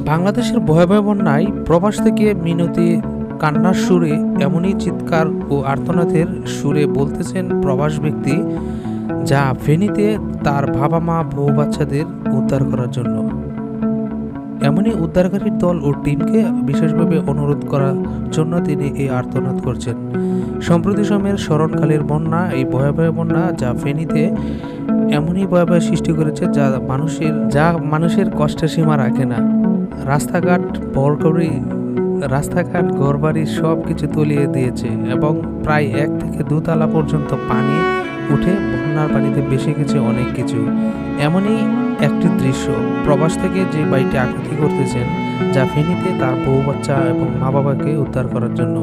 বাংলাদেশের ভয়াবহ বন্যায় প্রবাস থেকে মিনতি কান্নার সুরে এমনই চিৎকার ও আর্তনাদের সুরে বলতেছেন প্রবাস ব্যক্তি, যা ফেনীতে তার বাবা মা বউ বাচ্চাদের উদ্ধার করার জন্য। এমনই উদ্ধারকারীর দল ও টিমকে বিশেষভাবে অনুরোধ করার জন্য তিনি এই আর্তনাদ করছেন। সম্প্রতি সময়ের স্মরণকালের বন্যা, এই ভয়াবহ বন্যা যা ফেনীতে এমনই ভয়াবহ সৃষ্টি করেছে যা মানুষের কষ্টের সীমা রাখে না। রাস্তাঘাট ঘরবাড়ি সব কিছু তলিয়ে দিয়েছে এবং প্রায় 1 থেকে 2 তলা পর্যন্ত পানি উঠে বন্যার পানিতে ভেসে গেছে অনেক কিছু। এমনই একটি দৃশ্য প্রবাস থেকে যে ভাইটি আকুতি করতেছেন, যা ফেনীতে তার বউ বাচ্চা এবং মা বাবাকে উদ্ধার করার জন্য।